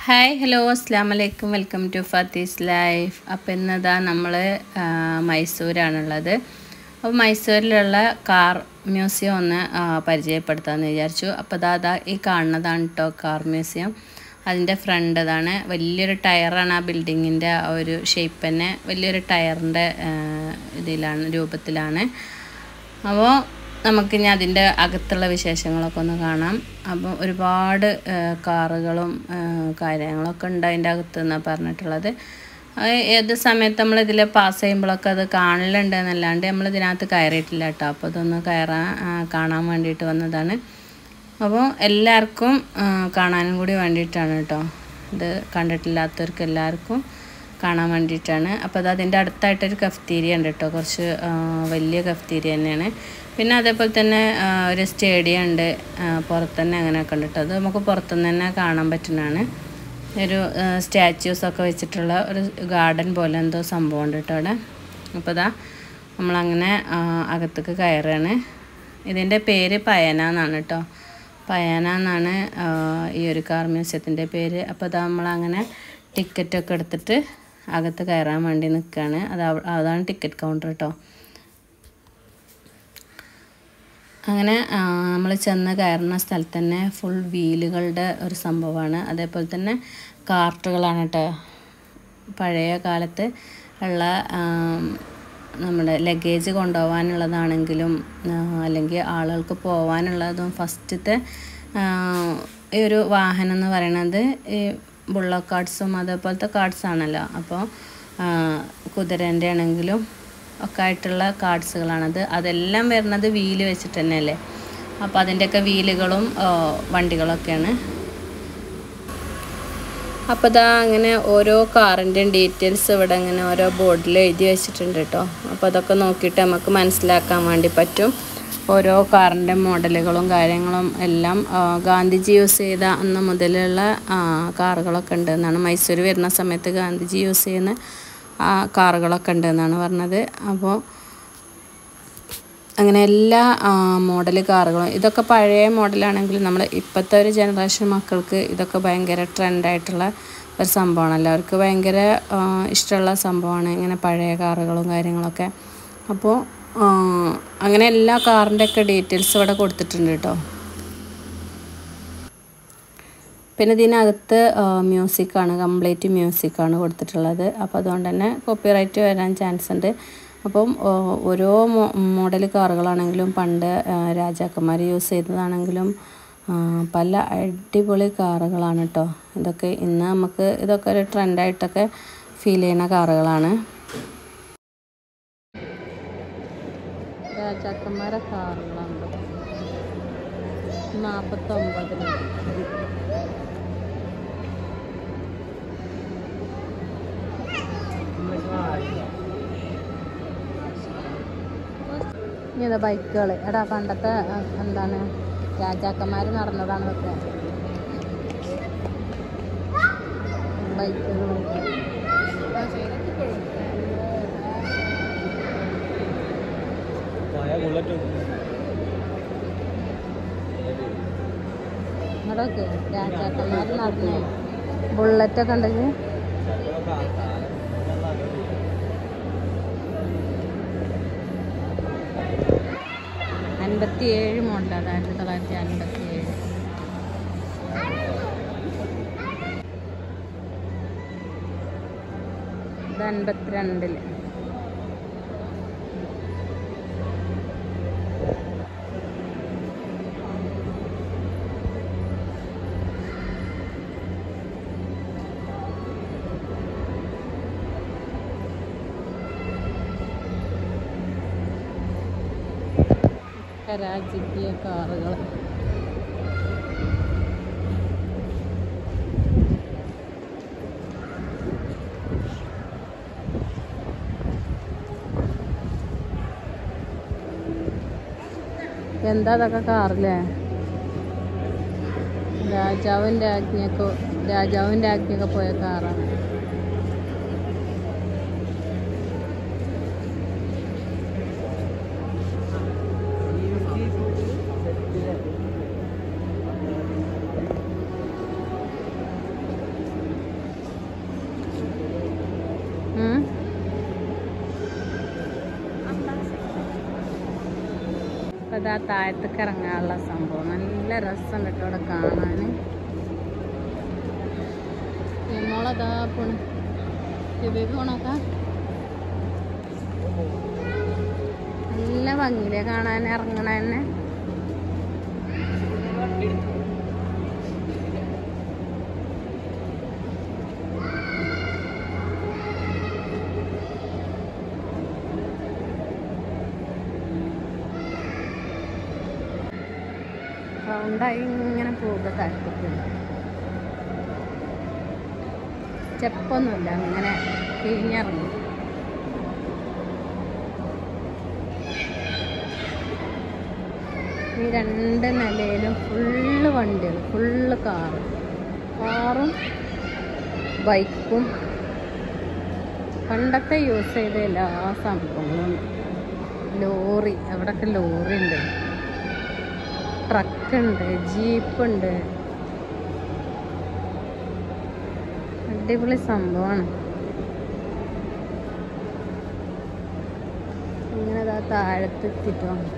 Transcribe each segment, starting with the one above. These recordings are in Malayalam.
ഹായ് ഹലോ അസ്സാം വലൈക്കും വെൽക്കം ടു ഫാത്തീസ് ലൈഫ്. അപ്പോൾ ഇന്നതാ നമ്മൾ മൈസൂരാണുള്ളത്. അപ്പോൾ മൈസൂരിലുള്ള കാർ മ്യൂസിയം ഒന്ന് പരിചയപ്പെടുത്താമെന്ന് വിചാരിച്ചു. അപ്പോൾ അതാ ഈ കാണുന്നതാണ് കേട്ടോ കാർ മ്യൂസിയം. അതിൻ്റെ ഫ്രണ്ട് അതാണ്. വലിയൊരു ടയറാണ് ആ ബിൽഡിങ്ങിൻ്റെ ആ ഒരു ഷേപ്പ് തന്നെ. വലിയൊരു ടയറിൻ്റെ രൂപത്തിലാണ്. അപ്പോൾ നമുക്കിനി അതിൻ്റെ അകത്തുള്ള വിശേഷങ്ങളൊക്കെ ഒന്ന് കാണാം. അപ്പോൾ ഒരുപാട് കാറുകളും കാര്യങ്ങളൊക്കെ ഉണ്ട് അതിൻ്റെ അകത്ത് എന്നാണ് പറഞ്ഞിട്ടുള്ളത്. ഏത് സമയത്ത് നമ്മളിതിൽ പാസ് ചെയ്യുമ്പോഴൊക്കെ അത് കാണലുണ്ട് എന്നല്ലാണ്ട് നമ്മളിതിനകത്ത് കയറിയിട്ടില്ല കേട്ടോ. അപ്പോൾ ഇതൊന്ന് കാണാൻ വേണ്ടിയിട്ട് വന്നതാണ്. അപ്പോൾ എല്ലാവർക്കും കാണാനും കൂടി വേണ്ടിയിട്ടാണ് കേട്ടോ. ഇത് കണ്ടിട്ടില്ലാത്തവർക്ക് എല്ലാവർക്കും കാണാൻ വേണ്ടിയിട്ടാണ്. അപ്പോൾ അത് അതിൻ്റെ അടുത്തായിട്ടൊരു കഫ്തീരിയ ഉണ്ട് കേട്ടോ. കുറച്ച് വലിയ കഫ്തീരിയ തന്നെയാണ്. പിന്നെ അതേപോലെ തന്നെ ഒരു സ്റ്റേഡിയം ഉണ്ട് പുറത്ത് തന്നെ. അങ്ങനെയൊക്കെ ഉണ്ട് കേട്ടോ. അത് നമുക്ക് പുറത്തുനിന്ന് തന്നെ കാണാൻ പറ്റുന്നതാണ്. ഒരു സ്റ്റാച്യൂസൊക്കെ വെച്ചിട്ടുള്ള ഒരു ഗാർഡൻ പോലെ എന്തോ സംഭവം ഉണ്ട് കേട്ടോ അവിടെ. അപ്പോൾ ഇതാ നമ്മളങ്ങനെ അകത്തേക്ക് കയറുകയാണ്. ഇതിൻ്റെ പേര് പയന എന്നാണ് കേട്ടോ. പയന എന്നാണ് ഈ ഒരു കാർ മ്യൂസിയത്തിൻ്റെ പേര്. അപ്പോൾ ഇതാ നമ്മളങ്ങനെ ടിക്കറ്റൊക്കെ എടുത്തിട്ട് അകത്ത് കയറാൻ വേണ്ടി നിൽക്കുകയാണ്. അതാണ് ടിക്കറ്റ് കൗണ്ടർ കേട്ടോ. അങ്ങനെ നമ്മൾ ചെന്ന് കയറുന്ന സ്ഥലത്ത് തന്നെ ഫുൾ വീലുകളുടെ ഒരു സംഭവമാണ്. അതേപോലെ തന്നെ കാർട്ടുകളാണ് കേട്ടോ. പഴയ കാലത്ത് ഉള്ള നമ്മുടെ ലഗേജ് കൊണ്ടുപോകാനുള്ളതാണെങ്കിലും അല്ലെങ്കിൽ ആളുകൾക്ക് പോകാനുള്ളതും ഫസ്റ്റത്തെ ഈ ഒരു വാഹനം എന്ന് പറയുന്നത് ഈ ബുള്ളറ്റ് കാർട്സും അതേപോലത്തെ കാർട്സാണല്ലോ. അപ്പോൾ കുതിരേൻ്റെ ആണെങ്കിലും ഒക്കെ ആയിട്ടുള്ള കാർഡ്സുകളാണത്. അതെല്ലാം വരുന്നത് വീല് വെച്ചിട്ട് തന്നെയല്ലേ. അപ്പോൾ അതിൻ്റെയൊക്കെ വീലുകളും വണ്ടികളൊക്കെയാണ്. അപ്പോൾ ഇതാ അങ്ങനെ ഓരോ കാറിൻ്റെയും ഡീറ്റെയിൽസ് ഇവിടെ ഇങ്ങനെ ഓരോ ബോർഡിൽ എഴുതി വെച്ചിട്ടുണ്ട് കേട്ടോ. അപ്പോൾ അതൊക്കെ നോക്കിയിട്ട് നമുക്ക് മനസ്സിലാക്കാൻ വേണ്ടി പറ്റും. ഓരോ കാറിൻ്റെ മോഡലുകളും കാര്യങ്ങളും എല്ലാം ഗാന്ധിജി യൂസ് ചെയ്ത അന്ന് മുതലുള്ള കാറുകളൊക്കെ ഉണ്ട് എന്നാണ്. മൈസൂർ വരുന്ന സമയത്ത് ഗാന്ധിജി യൂസ് ചെയ്യുന്ന കാറുകളൊക്കെ ഉണ്ട് എന്നാണ് പറഞ്ഞത്. അപ്പോൾ അങ്ങനെ എല്ലാ മോഡൽ കാറുകളും ഇതൊക്കെ പഴയ മോഡലാണെങ്കിലും നമ്മൾ ഇപ്പോഴത്തെ ഒരു ജനറേഷൻ മക്കൾക്ക് ഇതൊക്കെ ഭയങ്കര ട്രെൻഡായിട്ടുള്ള ഒരു സംഭവമാണല്ലോ. അവർക്ക് ഭയങ്കര ഇഷ്ടമുള്ള സംഭവമാണ് ഇങ്ങനെ പഴയ കാറുകളും കാര്യങ്ങളൊക്കെ. അപ്പോൾ അങ്ങനെ എല്ലാ കാറിൻ്റെയൊക്കെ ഡീറ്റെയിൽസ് ഇവിടെ കൊടുത്തിട്ടുണ്ട് കേട്ടോ. പിന്നെ ഇതിനകത്ത് മ്യൂസിക്കാണ്, കംപ്ലീറ്റ് മ്യൂസിക്കാണ് കൊടുത്തിട്ടുള്ളത്. അപ്പോൾ അതുകൊണ്ട് തന്നെ കോപ്പിറൈറ്റ് വരാൻ ചാൻസ് ഉണ്ട്. അപ്പം ഓരോ മോഡൽ കാറുകളാണെങ്കിലും പണ്ട് രാജാക്കന്മാർ യൂസ് ചെയ്തതാണെങ്കിലും പല അടിപൊളി കാറുകളാണ് കേട്ടോ. ഇതൊക്കെ ഇന്ന് നമുക്ക് ഇതൊക്കെ ഒരു ട്രെൻഡായിട്ടൊക്കെ ഫീൽ ചെയ്യുന്ന കാറുകളാണ്. രാജാക്കന്മാരെ കാറുകളാണ് 49. ഇതാ ബൈക്കുകൾ. എടാ പണ്ടത്തെ എന്താണ് രാജാക്കന്മാർ നടന്നതാണ് ഇതൊക്കെ. ബൈക്കുകൾ ഇങ്ങോട്ടൊക്കെ രാജാക്കന്മാർ നടന്നേ. ബുള്ളറ്റൊക്കെ ഉണ്ടെങ്കിൽ 57 മോഡലാണ്. 1957. ഇത് 52. രാജകീയ കാറുകൾ. എന്താ അതൊക്കെ കാറില്ലേ? രാജാവിൻ്റെ ആജ്ഞയൊക്കെ പോയ കാറാണ്. ഇതാ താഴത്തേക്ക് ഇറങ്ങാനുള്ള സംഭവം. നല്ല രസം കേട്ടോ അവിടെ കാണാൻ. മോളതാ പോണ് ബേബി പോണോക്ക. നല്ല ഭംഗിയില്ലേ കാണാൻ ഇറങ്ങണ തന്നെ. റൗണ്ടായി ഇങ്ങനെ പോവുക താഴത്തേക്ക്. സ്റ്റെപ്പൊന്നുമില്ല, അങ്ങനെ കിഴിഞ്ഞിറങ്ങും. ഈ 2 നിലയിലും ഫുള്ള് വണ്ടികൾ, ഫുള്ള് കാറും ബൈക്കും പണ്ടത്തെ യൂസ് ചെയ്ത എല്ലാ സംഭവങ്ങളും. ലോറി, അവിടെയൊക്കെ ലോറി ഉണ്ട്, ട്രക്കുണ്ട്, ജീപ്പുണ്ട്. അടിപൊളി സംഭവമാണ്. ഇങ്ങനെ അതാ താഴത്ത് എത്തിയിട്ട് വേണം.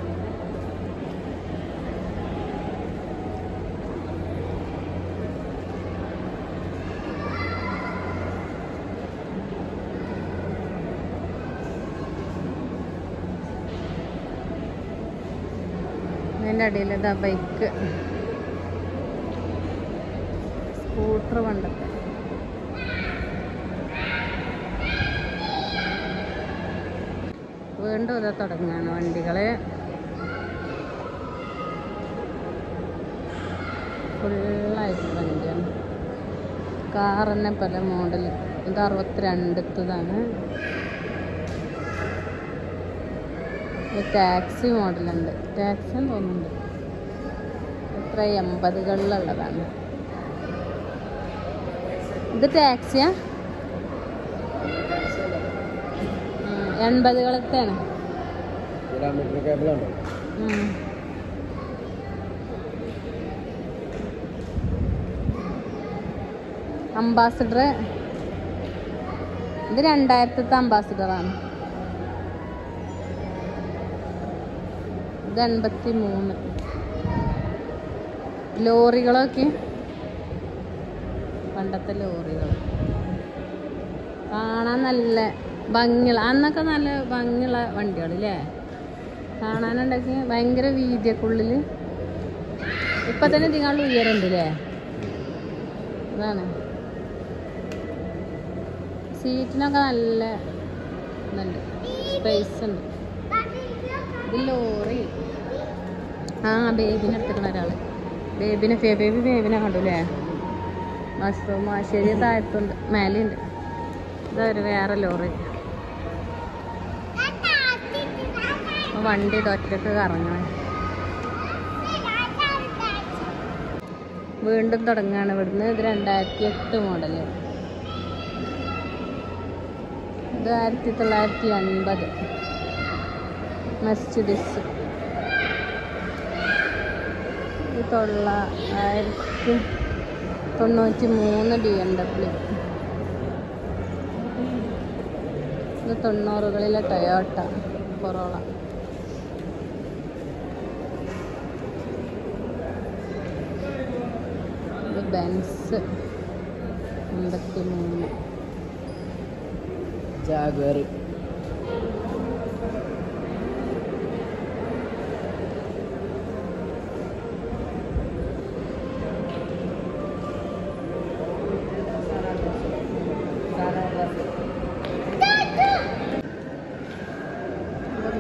അതിൻ്റെ അടിയിൽ ഇതാ ബൈക്ക്, സ്കൂട്ടർ പണ്ടത്തെ. വീണ്ടും ഇതാ തുടങ്ങുകയാണ് വണ്ടികൾ. ഫുള്ളായിട്ട് വണ്ടിയാണ്. കാർ തന്നെ പല മോഡൽ. ഇത് 62ത്തതാണ്. ടാക്സി മോഡലുണ്ട്, ടാക്സി എന്ന് തോന്നുന്നുണ്ട്. എത്ര 80കളിലുള്ളതാണ് ഇത്. ടാക്സിയാ 80കളത്തെയാണ്. അംബാസിഡർ, ഇത് 2000ത്തെ അംബാസിഡറാണ്. ഇത് 83. ലോറികളൊക്കെ പണ്ടത്തെ ലോറികൾ കാണാൻ നല്ല ഭംഗിയുള്ള, അന്നൊക്കെ നല്ല ഭംഗിയുള്ള വണ്ടികൾ അല്ലേ കാണാനുണ്ടെങ്കിൽ. ഭയങ്കര വീതിയൊക്കെ ഉള്ളിൽ. ഇപ്പം തന്നെ ഇതിങ്ങളുടെ ഉയരമുണ്ട് അല്ലേ. അതാണ് സീറ്റിനൊക്കെ നല്ല ഇതുണ്ട്, സ്പേസ് ഉണ്ട്. ഇത് ലോറി. ബേബിനെ എടുത്തിട്ടുള്ള ഒരാൾ. ബേബിനെ കണ്ടുല്ലേ. മാശ്ശേരി താഴത്തുണ്ട്, മേലെയുണ്ട്. ഇതൊരു വേറെ ലോറി. വണ്ടി ഒറ്റക്ക് കറങ്ങാൻ. വീണ്ടും തുടങ്ങുകയാണ് ഇവിടുന്ന്. ഇത് 2008 മോഡല്. ഇത് 1980 മെർസിഡീസ്. ഇത് 1993 BMW. ഇത് 90കളിലെ ടൊയോട്ട കൊറോള. ഇത് ബെൻസ് 53. ജാഗ്വർ.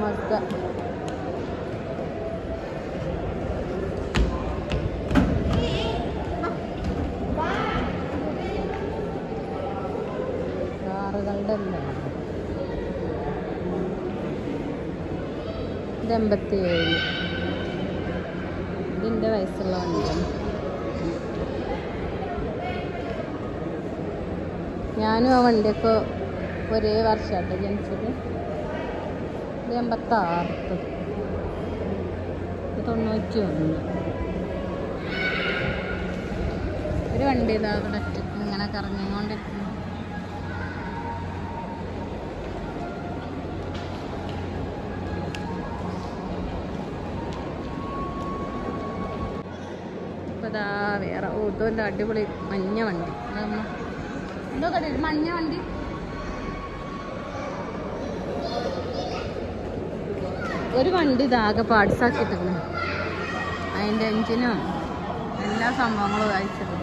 മസ്ത. കാറുകളുടെ അല്ല. ഇത് 87. ഇതിൻ്റെ വയസ്സുള്ള വണ്ടിയാണ്. ഞാനും ആ വണ്ടിയൊക്കെ ഒരേ വർഷമായിട്ട് ജനിച്ചത്. ഇത് 86. ഇത് 91. ഒരു വണ്ടി ഇതാ അവിടെ ഇങ്ങനെ കറങ്ങിക്കൊണ്ടിരിക്കുന്നു. വേറെ ഇതല്ല അടിപൊളി മഞ്ഞ വണ്ടി എന്തോ കട മഞ്ഞ വണ്ടി ഒരു വണ്ടി ഇതാകെ പാർട്സ് ആക്കിയിട്ടുണ്ട് അതിൻ്റെ എഞ്ചിനും എല്ലാ സംഭവങ്ങളും അയച്ചിട്ടുണ്ട്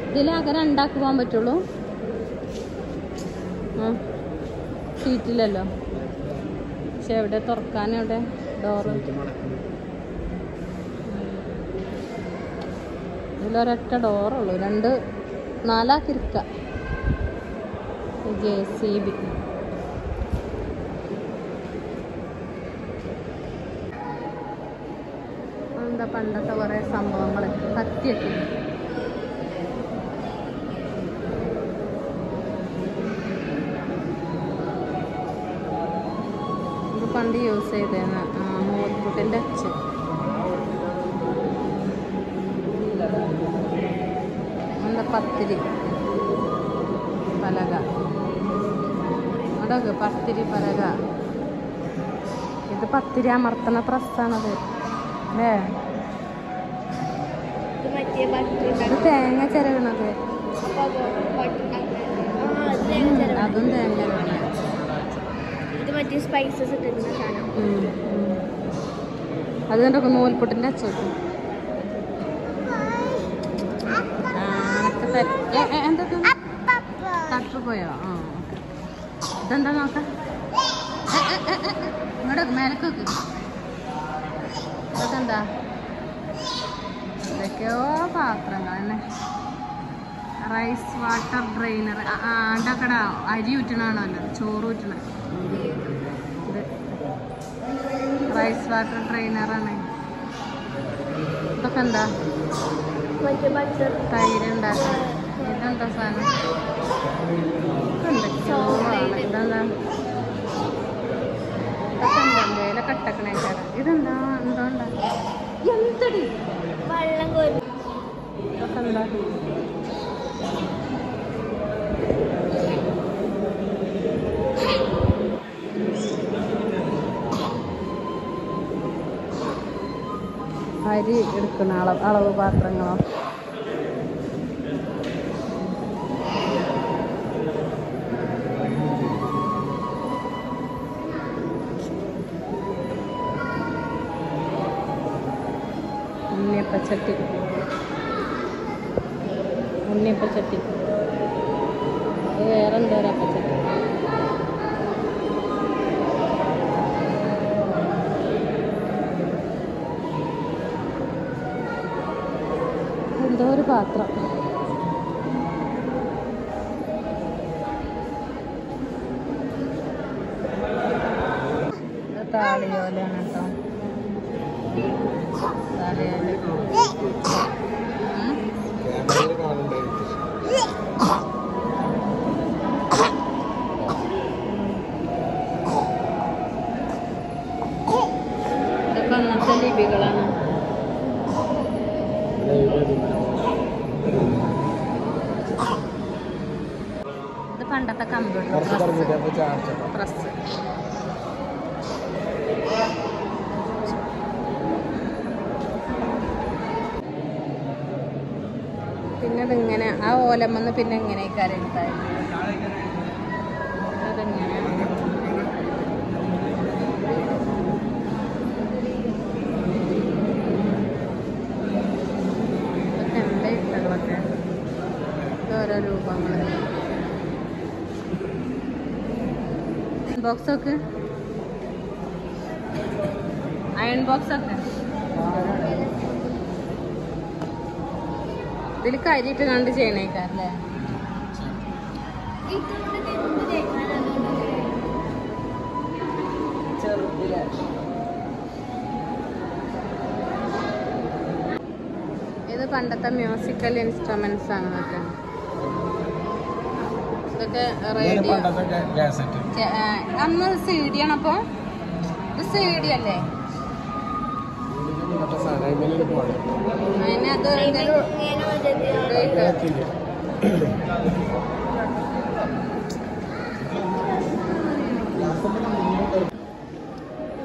ഇതിലാകെ രണ്ടാക്കി പോകാൻ പറ്റുള്ളൂ സീറ്റിലല്ലോ പക്ഷെ എവിടെ തുറക്കാൻ എവിടെ ഡോറ് ഇതിലൊരൊറ്റ ഡോറുള്ളൂ 4 ഇരിക്ക JCB എന്താ പണ്ടത്തെ കുറേ സംഭവങ്ങൾ കത്തിയൊക്കെ ഇത് പണ്ട് യൂസ് ചെയ്തേന്ന് മോത്ത്പുട്ടിൻ്റെ അച്ഛൻ എന്താ പത്തിരി പലക അതൊക്കെ പത്തിരി പലക ഇത് പത്തിരി അമർത്തണ പ്രസ്സാണത് അല്ലേ ഇത് തേങ്ങ ചിരകണത് അതും തേങ്ങ അത് കണ്ടൊക്കെ നൂൽപുട്ടിൻ്റെ അച്ചോട്ടും എന്തൊക്കെ തട്ടു പോയോ ഇതെന്താ നോക്കാം ഇങ്ങോട്ട് മേലക്കൊക്കെ ഇതൊക്കെ എന്താ ഇതൊക്കെയോ പാത്രങ്ങൾ തന്നെ റൈസ് വാട്ടർ ഡ്രെയിനർ അണ്ടക്കട അരി ഊറ്റണാണല്ലോ ചോറ് ഊറ്റണ ഇത് റൈസ് വാട്ടർ ഡ്രെയിനറാണ് ഇതൊക്കെ എന്താ തൈര് ഉണ്ടാക്കണം ഇതെന്താ സാധനം ഇതെന്താ ഇതൊക്കെ എന്താ എന്തേലും കട്ടക്കണേക്കാണ് ഇതെന്താ എന്താ എന്തടി വെള്ളം കോരി ഇതൊക്കെ എന്താ അരി എടുക്കുന്ന അളവ് പാത്രങ്ങളോ ഉണ്ണിയപ്പച്ചട്ടി അത് വേറെ എന്താ അപ്പച്ചട്ടി എന്തോ ഒരു പാത്രം താളിയോലാണ് കേട്ടോ താളിയോല ഇതൊക്കെ അന്നത്തെ ലിപികളാണ് ഇത് പണ്ടത്തെ കമ്പ്യൂട്ടർ പ്രസ് പിന്നെ അതിങ്ങനെ ആ ഓലമ്മന്ന് പിന്നെ എങ്ങനെ കരണ്ടായിരുന്നു അതെങ്ങനെ ഇട്ടകളൊക്കെ ഓരോ രൂപങ്ങൾ ബോക്സൊക്കെ അയൺ ബോക്സൊക്കെ ഇതിൽ കരിയിട്ട് കണ്ട് ചെയ്യണേക്കാരല്ലേ ഇത് പണ്ടത്തെ മ്യൂസിക്കൽ ഇൻസ്ട്രുമെന്റ്സ് ആണ് ഇതൊക്കെ റേഡിയോ അന്ന് CD ആണ് അപ്പൊ ഇത് CD അല്ലേ അതിന് അത്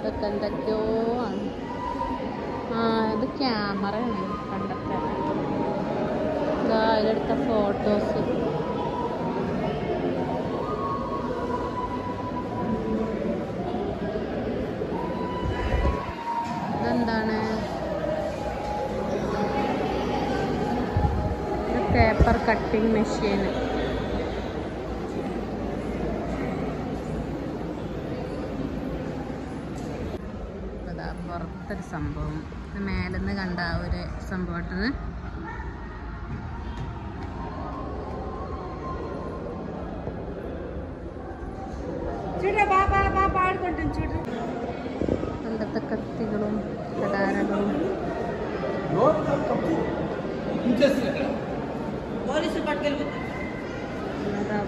ഇതൊക്കെ എന്തൊക്കെയോ ആണ്. ഇത് ക്യാമറയാണ് പണ്ടത്തെ. അതിലെടുത്ത ഫോട്ടോസ്. ഇതെന്താണ്? Paper cutting machine. അതാ പുറത്തൊരു സംഭവം. മേലെന്ന് കണ്ട ഒരു സംഭവത്തിന് പണ്ടത്തെ കത്തികളും കടാരകളും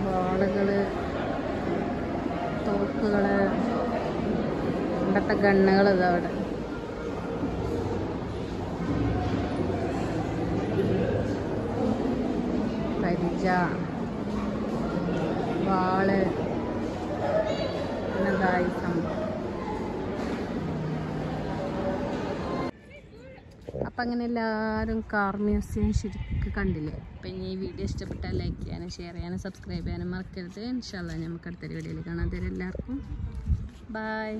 വാളുകള്, തോക്കുകള്, പണ്ടത്തെ ഗണ്ണുകൾ ഇതവിടെ. പരിച, വാള്, എന്നതായി സംഭവം. അപ്പം അങ്ങനെ എല്ലാവരും കാർ മ്യൂസിയം ശരിക്കും കണ്ടില്ലേ. അപ്പം ഇനി ഈ വീഡിയോ ഇഷ്ടപ്പെട്ടാൽ ലൈക്ക് ചെയ്യാനും ഷെയർ ചെയ്യാനും സബ്സ്ക്രൈബ് ചെയ്യാനും മറക്കരുത്. ഇൻഷാ അല്ലാഹ് നമുക്ക് അടുത്തൊരു വീഡിയോയിൽ കാണാം. എല്ലാവർക്കും ബൈ.